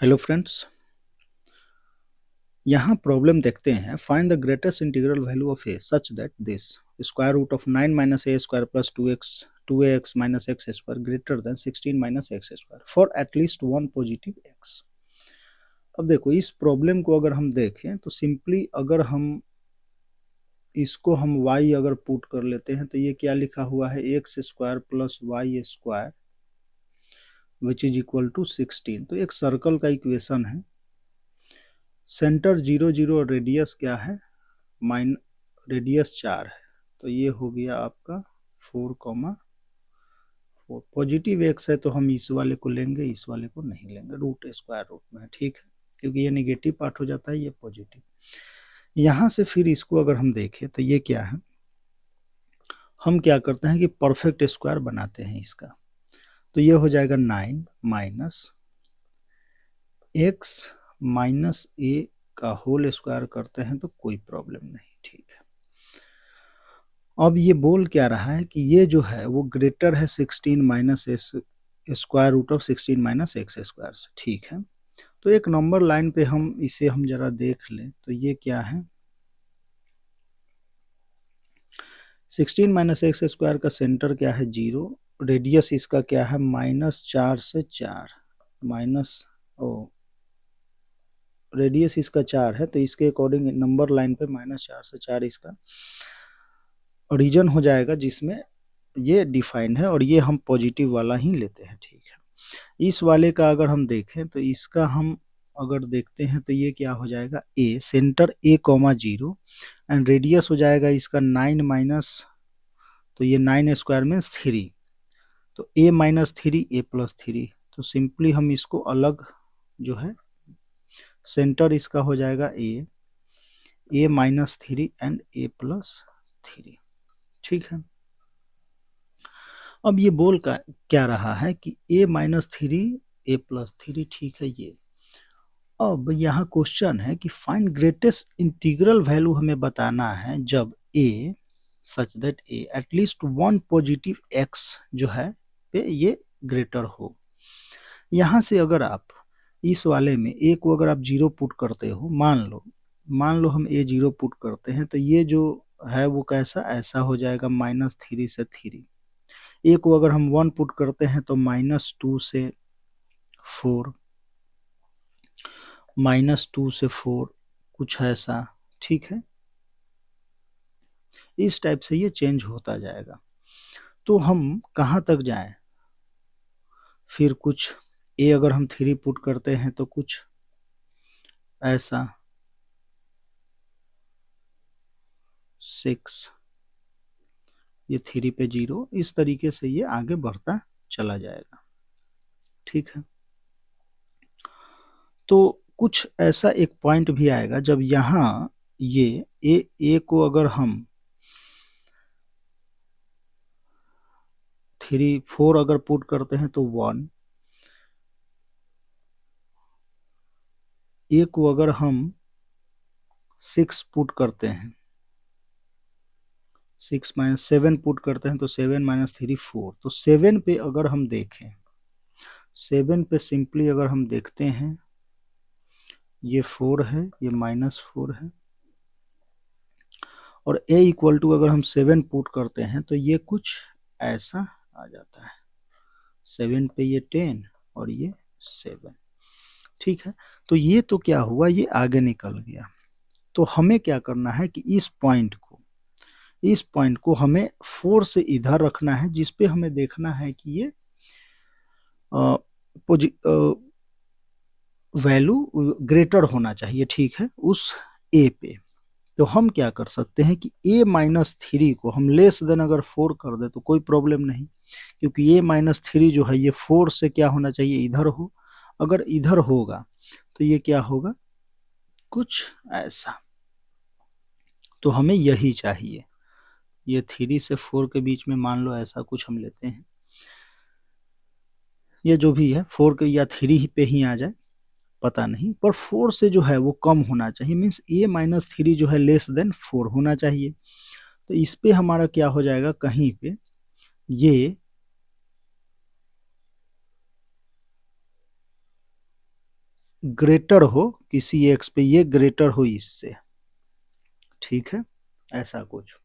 Hello friends, यहाँ problem देखते हैं। Find the greatest integral value of a such that this square root of 9 minus a square plus 2x minus x square greater than 16 minus x square for at least one positive x. अब देखो, इस problem को अगर हम देखें तो simply अगर हम इसको हम y अगर पुट कर लेते हैं तो ये क्या लिखा हुआ है, x square plus y square which is equal to 16। तो एक सर्कल का इक्वेशन है। सेंटर 0 0 और रेडियस क्या है, रेडियस 4 है। तो ये हो गया आपका 4, 4 पॉजिटिव एक्स है तो हम इस वाले को लेंगे, इस वाले को नहीं लेंगे, रूट स्क्वायर रूट में है, ठीक है, क्योंकि ये नेगेटिव पार्ट हो जाता है, ये पॉजिटिव। यहाँ से फिर इसको अगर हम देखें तो ये क्या है, हम क्या करते हैं कि परफेक्ट स्क्वायर बनाते हैं इसका। तो ये हो जाएगा 9 माइनस एक्स माइनस ए का होल स्क्वायर करते हैं तो कोई प्रॉब्लम नहीं, ठीक है। अब ये बोल क्या रहा है कि ये जो है वो ग्रेटर है 16 minus s square root of 16 minus x square से, ठीक है। तो एक नंबर लाइन पे हम इसे हम जरा देख लें तो ये क्या है, 16 माइनस एक्स स्क्वायर का सेंटर क्या है 0, रेडियस इसका क्या है -4 से 4, माइनस रेडियस इसका 4 है तो इसके अकॉर्डिंग नंबर लाइन पे -4 से 4 इसका रीजन हो जाएगा जिसमें ये डिफाइंड है, और ये हम पॉजिटिव वाला ही लेते हैं, ठीक है। इस वाले का अगर हम देखें तो इसका हम अगर देखते हैं तो ये क्या हो जाएगा, ए सेंटर a, 0 एंड रेडियस हो जाएगा इसका 9 माइनस, तो ये 9 स्क्वायर मीन्स 3, तो a माइनस 3 a प्लस 3। तो सिंपली हम इसको अलग जो है सेंटर इसका हो जाएगा a minus 3 and a plus 3, ठीक है। अब ये बोल का क्या रहा है कि a माइनस 3 a प्लस 3, ठीक है। ये अब यहाँ क्वेश्चन है कि फाइंड ग्रेटेस्ट इंटीग्रल वैल्यू हमें बताना है जब a such that a at least one positive x जो है पे ये ग्रेटर हो। यहाँ से अगर आप इस वाले में a को अगर आप 0 पुट करते हो, मान लो हम a 0 पुट करते हैं तो ये जो है वो कैसा ऐसा हो जाएगा -3 से 3। a को अगर हम 1 पुट करते हैं तो -2 से 4, -2 से 4 कुछ ऐसा, ठीक है। इस टाइप से ये चेंज होता जाएगा। तो हम कहाँ तक जाएं, फिर कुछ a अगर हम 3 पुट करते हैं तो कुछ ऐसा 6, ये 3 पे 0, इस तरीके से ये आगे बढ़ता चला जाएगा, ठीक है। तो कुछ ऐसा एक पॉइंट भी आएगा जब यहाँ ये ए को अगर हम 3 4 अगर पुट करते हैं तो 1, ए को अगर हम 6 पुट करते हैं, 6 माइनस 7 पुट करते हैं तो 7 माइनस 3 4। तो 7 पे अगर हम देखें, 7 पे सिंपली अगर हम देखते हैं ये 4 है, ये -4 है, और a इक्वल टू अगर हम 7 पुट करते हैं तो ये कुछ ऐसा आ जाता है। 7 पे ये 10 और ये 7, ठीक है। तो ये तो क्या हुआ, ये आगे निकल गया। तो हमें क्या करना है कि इस पॉइंट को हमें 4 से इधर रखना है, जिसपे हमें देखना है कि ये वैल्यू ग्रेटर होना चाहिए, ठीक है, उस a पे। तो हम क्या कर सकते हैं कि a माइनस 3 को हम लेस देन अगर 4 कर दे तो कोई प्रॉब्लम नहीं, क्योंकि a माइनस 3 जो है ये 4 से क्या होना चाहिए, इधर हो। अगर इधर होगा तो ये क्या होगा, कुछ ऐसा। तो हमें यही चाहिए, ये 3 से 4 के बीच में मान लो ऐसा कुछ हम लेते हैं, ये जो भी है 4 के या 3 पे ही आ जाए, पता नहीं, पर 4 से जो है वो कम होना चाहिए, मीन्स a माइनस 3 जो है लेस देन 4 होना चाहिए। तो इस पे हमारा क्या हो जाएगा, कहीं पे ये ग्रेटर हो किसी एक्स पे, ये ग्रेटर हो इससे, ठीक है, ऐसा कुछ,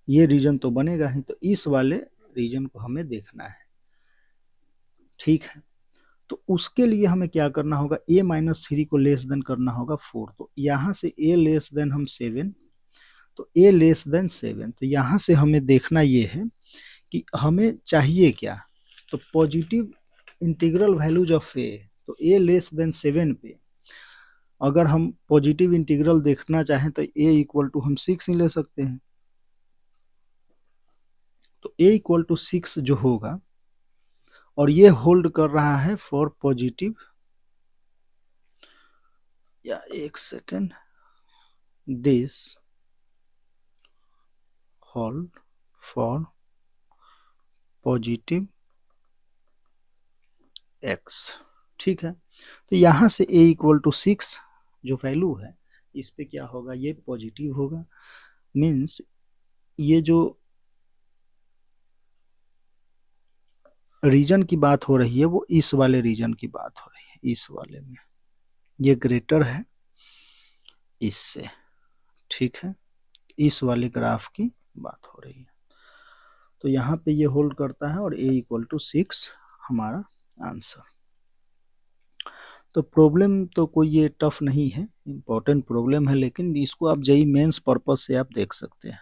ये रीजन तो बनेगा ही, तो इस वाले रीजन को हमें देखना है, ठीक है। तो उसके लिए हमें क्या करना होगा, a-3 को लेस देन करना होगा 4, तो यहाँ से a लेस देन हम 7, तो a लेस देन 7, तो यहाँ से हमें देखना ये है कि हमें चाहिए क्या, तो positive integral values of a, तो a लेस देन 7 पे अगर हम पॉजिटिव इंटीग्रल देखना चाहें तो a इक्वल टू हम 6 ही ले सकते हैं, तो a इक्वल टू 6 जो होगा, और ये होल्ड कर रहा है फॉर पॉजिटिव, या एक second, this hold for positive x, ठीक है। तो यहाँ से a इक्वल टू 6 जो वैल्यू है इस पे क्या होगा, ये पॉजिटिव होगा, मीन्स ये जो रीजन की बात हो रही है वो इस वाले रीजन की बात हो रही है, इस वाले में ये ग्रेटर है इससे, ठीक है, इस वाले ग्राफ की बात हो रही है, तो यहाँ पे ये होल्ड करता है और a इक्वल टू 6 हमारा आंसर। तो प्रॉब्लम तो कोई ये टफ नहीं है, इम्पोर्टेंट प्रॉब्लम है, लेकिन इसको आप जेईई मेंस पर्पस से आप देख सकते हैं।